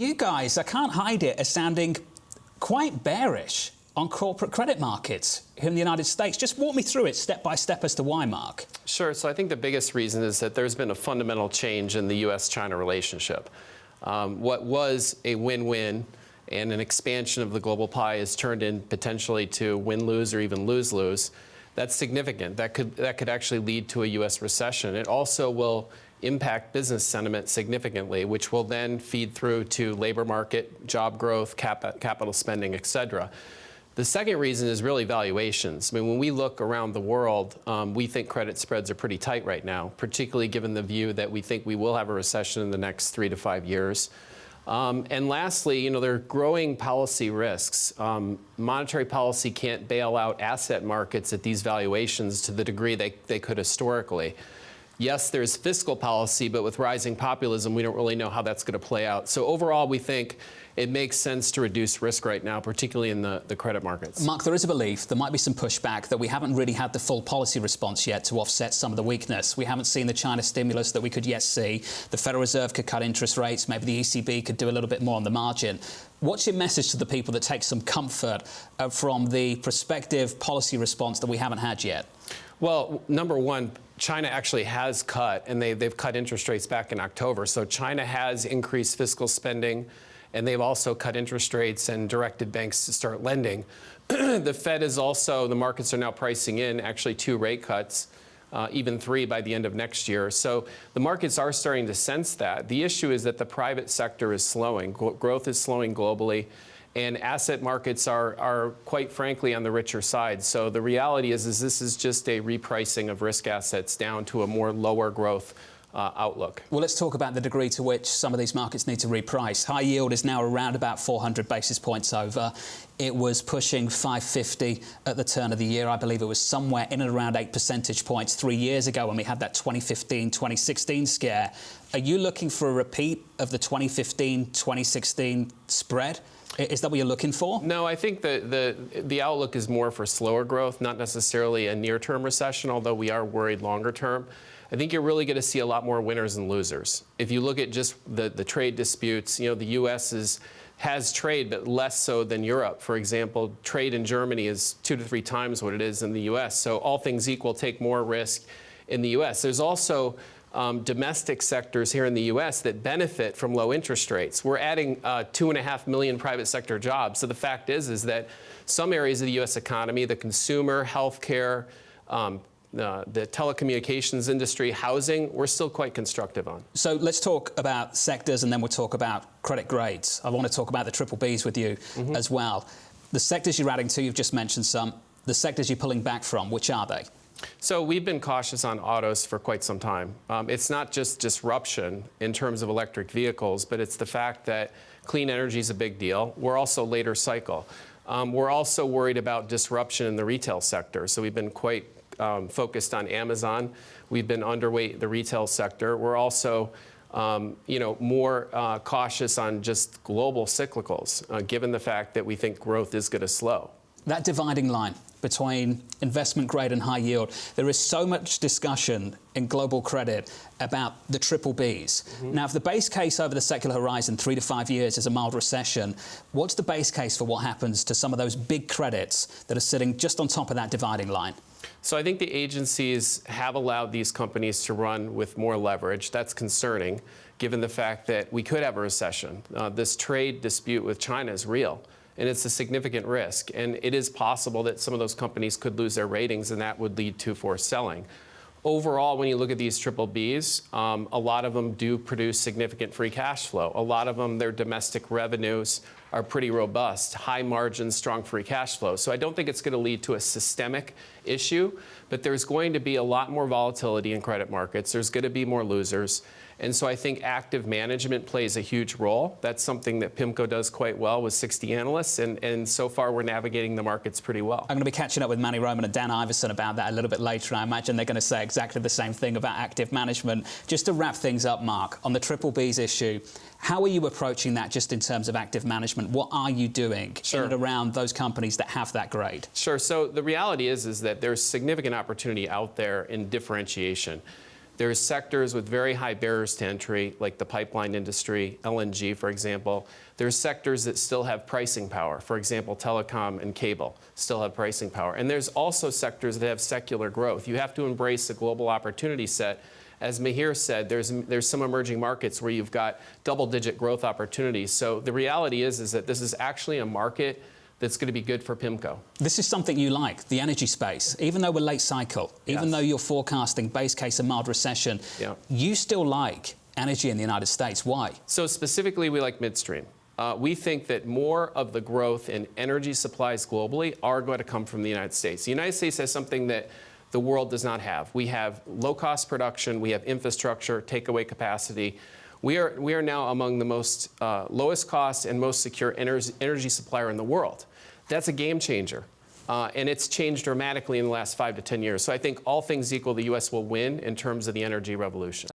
You guys, I can't hide it, are sounding quite bearish on corporate credit markets here in the United States. Just walk me through it step by step as to why, Mark. Sure. So I think the biggest reason is that there's been a fundamental change in the U.S. China relationship. What was a win-win and an expansion of the global pie has turned in potentially to win-lose or even lose-lose. That's significant. That could actually lead to a U.S. recession. It also will impact business sentiment significantly, which will then feed through to labor market, job growth, capital spending, et cetera. The second reason is really valuations. I mean, when we look around the world, we think credit spreads are pretty tight right now, particularly given the view that we think we will have a recession in the next 3 to 5 years. And lastly, there are growing policy risks. Monetary policy can't bail out asset markets at these valuations to the degree they could historically. Yes, there's fiscal policy, but with rising populism, we don't really know how that's going to play out. So overall, we think it makes sense to reduce risk right now, particularly in the credit markets. Mark, there is a belief, there might be some pushback, that we haven't really had the full policy response yet to offset some of the weakness. We haven't seen the China stimulus that we could yet see. The Federal Reserve could cut interest rates. Maybe the ECB could do a little bit more on the margin. What's your message to the people that take some comfort from the prospective policy response that we haven't had yet? Well, number one, China actually has cut, and they've cut interest rates back in October. So China has increased fiscal spending, and they've also cut interest rates and directed banks to start lending. The Fed is also, the markets are now pricing in actually 2 rate cuts, even 3 by the end of next year. So the markets are starting to sense that. The issue is that the private sector is slowing. Growth is slowing globally. And asset markets are quite frankly on the richer side. So the reality is this is just a repricing of risk assets down to a more lower growth outlook. Well, let's talk about the degree to which some of these markets need to reprice. High yield is now around about 400 basis points over. It was pushing 550 at the turn of the year. I believe it was somewhere in and around 8 percentage points 3 years ago when we had that 2015-2016 scare. Are you looking for a repeat of the 2015-2016 spread? Is that what you're looking for? No, I think the outlook is more for slower growth, not necessarily a near-term recession, although we are worried longer term. I think you're really going to see a lot more winners and losers. If you look at just the trade disputes, the U.S. has trade, but less so than Europe. For example, trade in Germany is 2 to 3 times what it is in the U.S. So all things equal, take more risk in the U.S. There's also domestic sectors here in the U.S. that benefit from low interest rates. We're adding 2.5 million private sector jobs. So the fact is that some areas of the U.S. economy, the consumer, healthcare, the telecommunications industry, housing, we're still quite constructive on. So let's talk about sectors, and then we'll talk about credit grades. I want to talk about the triple Bs with you as well. The sectors you're adding to, you've just mentioned some. The sectors you're pulling back from, which are they? So we've been cautious on autos for quite some time. It's not just disruption in terms of electric vehicles, but it's the fact that clean energy is a big deal. We're also later cycle. We're also worried about disruption in the retail sector. So we've been quite focused on Amazon. We've been underweight the retail sector. We're also more cautious on just global cyclicals, given the fact that we think growth is going to slow. That dividing line between investment grade and high yield, there is so much discussion in global credit about the triple Bs. Now, if the base case over the secular horizon, 3 to 5 years, is a mild recession, what's the base case for what happens to some of those big credits that are sitting just on top of that dividing line? So I think the agencies have allowed these companies to run with more leverage. That's concerning, given the fact that we could have a recession. This trade dispute with China is real, and it's a significant risk. And it is possible that some of those companies could lose their ratings, and that would lead to forced selling. Overall, when you look at these triple Bs, a lot of them do produce significant free cash flow. A lot of them, their domestic revenues are pretty robust, high margins, strong free cash flow. So I don't think it's going to lead to a systemic issue, but there's going to be a lot more volatility in credit markets. There's going to be more losers. And so I think active management plays a huge role. That's something that Pimco does quite well with 60 analysts, and so far we're navigating the markets pretty well. I'm going to be catching up with Manny Roman and Dan Iverson about that a little bit later. I imagine they're going to say exactly the same thing about active management. Just to wrap things up, Mark, on the triple Bs issue, how are you approaching that just in terms of active management? What are you doing in and around those companies that have that grade? Sure. So the reality is that there's significant opportunity out there in differentiation. There's sectors with very high barriers to entry, like the pipeline industry, LNG, for example. There's sectors that still have pricing power. For example, telecom and cable still have pricing power. And there's also sectors that have secular growth. You have to embrace the global opportunity set. As Mahir said, there's some emerging markets where you've got double-digit growth opportunities. So the reality is that this is actually a market that's going to be good for Pimco. This is something you like, the energy space. Even though we're late cycle, even though you're forecasting base case a mild recession, you still like energy in the United States. Why? So specifically, we like midstream. We think that more of the growth in energy supplies globally are going to come from the United States. The United States has something that the world does not have. We have low-cost production, we have infrastructure, takeaway capacity. We are now among the most lowest cost and most secure energy supplier in the world. That's a game changer. And it's changed dramatically in the last 5 to 10 years. So I think all things equal, the U.S. will win in terms of the energy revolution.